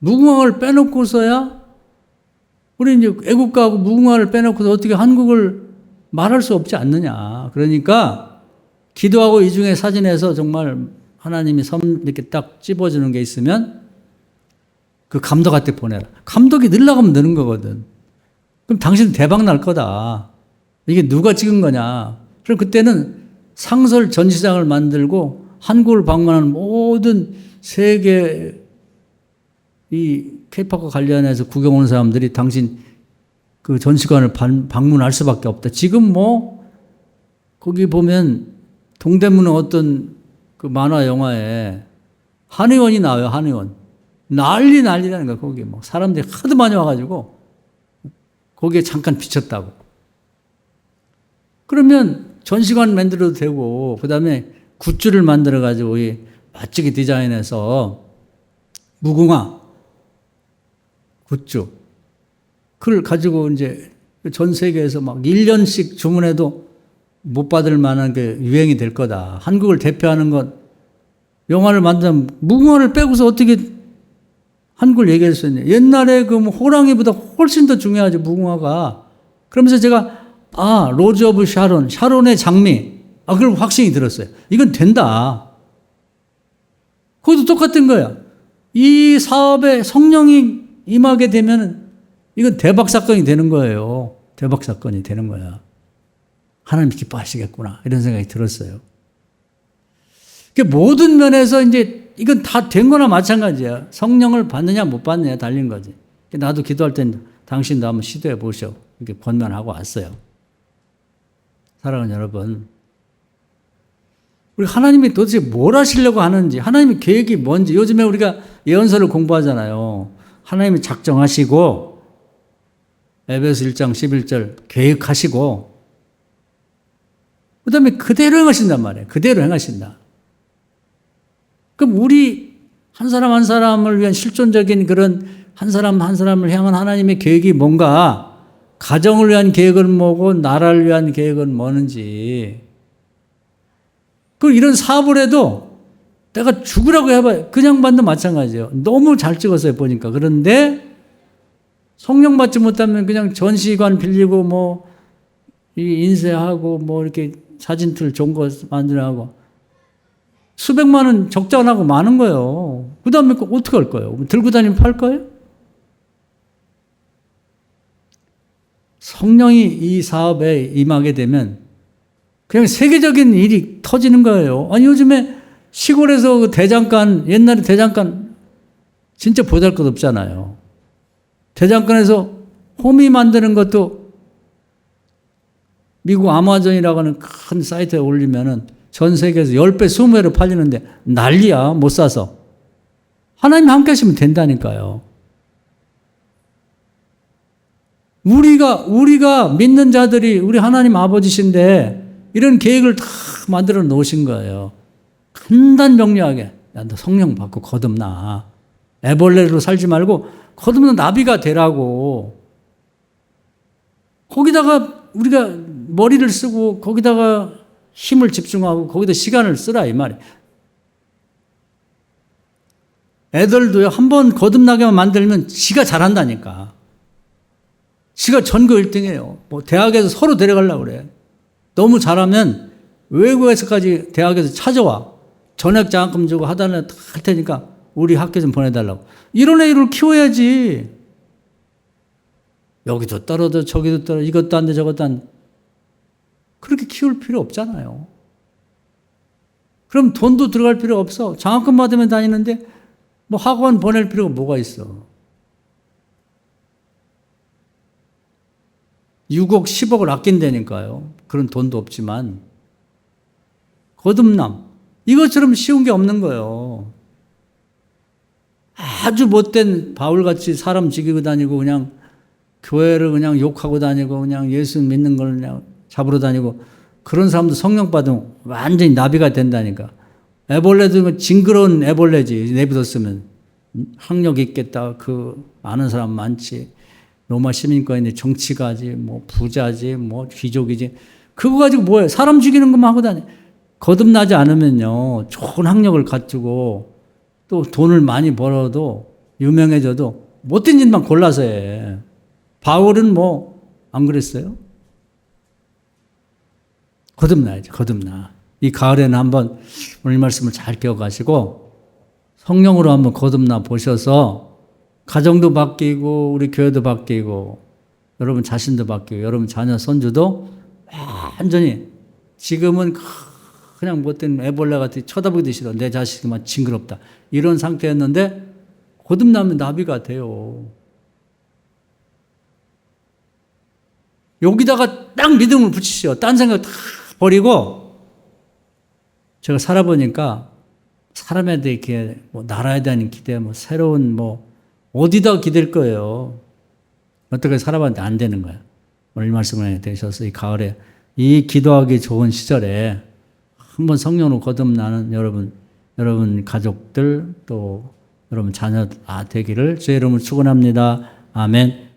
무궁화를 빼놓고서야 우리 이제 애국가하고 무궁화를 빼놓고서 어떻게 한국을 말할 수 없지 않느냐. 그러니까 기도하고 이 중에 사진에서 정말 하나님이 이렇게 딱 찝어주는 게 있으면 그 감독한테 보내라. 감독이 늘나가면 느는 거거든. 그럼 당신 대박 날 거다. 이게 누가 찍은 거냐. 그럼 그때는 상설 전시장을 만들고 한국을 방문하는 모든 세계 이 K-팝과 관련해서 구경 오는 사람들이 당신 그 전시관을 방문할 수밖에 없다. 지금 뭐 거기 보면 동대문의 어떤 그 만화 영화에 한의원이 나와요. 한의원. 난리라는 거야. 거기 뭐 사람들이 하도 많이 와가지고 거기에 잠깐 비쳤다고. 그러면 전시관 만들어도 되고 그다음에 굿즈를 만들어가지고 멋지게 디자인해서 무궁화 굿즈. 그걸 가지고 이제 전 세계에서 막 1년씩 주문해도 못 받을 만한 게 유행이 될 거다. 한국을 대표하는 것, 영화를 만들면 무궁화를 빼고서 어떻게 한국을 얘기할 수 있냐. 옛날에 그 호랑이보다 훨씬 더 중요하죠, 무궁화가. 그러면서 제가, 로즈 오브 샤론의 장미. 그걸 확신이 들었어요. 이건 된다. 그것도 똑같은 거야. 이 사업에 성령이 임하게 되면 이건 대박 사건이 되는 거예요. 대박 사건이 되는 거야. 하나님 기뻐하시겠구나. 이런 생각이 들었어요. 모든 면에서 이제 이건 다 된 거나 마찬가지야. 성령을 받느냐 못 받느냐 달린 거지. 나도 기도할 땐 당신도 한번 시도해 보시오. 이렇게 권면하고 왔어요. 사랑하는 여러분. 우리 하나님이 도대체 뭘 하시려고 하는지, 하나님의 계획이 뭔지, 요즘에 우리가 예언서를 공부하잖아요. 하나님이 작정하시고, 에베소 1장 11절 계획하시고, 그 다음에 그대로 행하신단 말이에요. 그대로 행하신다. 그럼 우리 한 사람 한 사람을 위한 실존적인 그런 한 사람 한 사람을 향한 하나님의 계획이 뭔가, 가정을 위한 계획은 뭐고, 나라를 위한 계획은 뭐는지, 이런 사업을 해도 내가 죽으라고 해봐요. 그냥 봐도 마찬가지예요. 너무 잘 찍었어요, 보니까. 그런데 성령 받지 못하면 그냥 전시관 빌리고 뭐 인쇄하고 뭐 이렇게 사진틀 좋은 거 만들어하고 수백만 원 적자 나고 많은 거예요. 그 다음에 어떻게 할 거예요? 들고 다니면 팔 거예요? 성령이 이 사업에 임하게 되면 그냥 세계적인 일이 터지는 거예요. 아니 요즘에 시골에서 그 대장간, 옛날에 대장간 진짜 보잘것없잖아요. 대장간에서 호미 만드는 것도 미국 아마존이라고 하는 큰 사이트에 올리면은 전 세계에서 10배, 20배로 팔리는데 난리야, 못 사서. 하나님 함께 하시면 된다니까요. 우리가 믿는 자들이 우리 하나님 아버지신데 이런 계획을 다 만들어 놓으신 거예요. 간단명료하게. 야, 너 성령 받고 거듭나. 애벌레로 살지 말고 거듭나 나비가 되라고. 거기다가 우리가 머리를 쓰고 거기다가 힘을 집중하고 거기다 시간을 쓰라 이 말이에요. 애들도요, 한번 거듭나게만 만들면 지가 잘한다니까. 지가 전교 1등이에요. 뭐 대학에서 서로 데려가려고 그래. 너무 잘하면 외국에서까지 대학에서 찾아와. 전액 장학금 주고 하다는 할 테니까 우리 학교 좀 보내달라고. 이런 애를 키워야지. 여기도 떨어져 저기도 떨어져 이것도 안 돼 저것도 안 돼. 그렇게 키울 필요 없잖아요. 그럼 돈도 들어갈 필요 없어. 장학금 받으면 다니는데 뭐 학원 보낼 필요가 뭐가 있어. 6억, 10억을 아낀다니까요. 그런 돈도 없지만. 거듭남. 이것처럼 쉬운 게 없는 거예요. 아주 못된 바울같이 사람 죽이고 다니고 그냥 교회를 그냥 욕하고 다니고 그냥 예수 믿는 걸 그냥 잡으러 다니고 그런 사람도 성령 받으면 완전히 나비가 된다니까. 애벌레도 징그러운 애벌레지. 내비뒀으면. 학력 있겠다. 그 아는 사람 많지. 로마 시민권인데 정치가지, 뭐 부자지, 뭐 귀족이지. 그거 가지고 뭐해? 사람 죽이는 것만 하고 다니. 거듭나지 않으면요. 좋은 학력을 갖추고 또 돈을 많이 벌어도 유명해져도 못된 짓만 골라서 해. 바울은 뭐 안 그랬어요? 거듭나야죠. 거듭나. 이 가을에는 한번 오늘 말씀을 잘 기억하시고 성령으로 한번 거듭나 보셔서 가정도 바뀌고 우리 교회도 바뀌고 여러분 자신도 바뀌고 여러분 자녀 손주도 완전히 지금은 그냥 못된 애벌레 같이 쳐다보기도 싫어. 내 자식이만 징그럽다. 이런 상태였는데 거듭나면 나비가 돼요. 여기다가 딱 믿음을 붙이시오. 딴 생각 다 버리고 제가 살아보니까 사람에 대해 이렇게 뭐 나라에 대한 기대, 뭐 새로운 뭐 어디다 기댈 거예요. 어떻게 살아봤는데 안 되는 거예요. 오늘 말씀을 되셔서 이 가을에 이 기도하기 좋은 시절에 한번 성령으로 거듭나는 여러분 가족들 또 여러분 자녀 되기를 주의 이름으로 축원합니다. 아멘.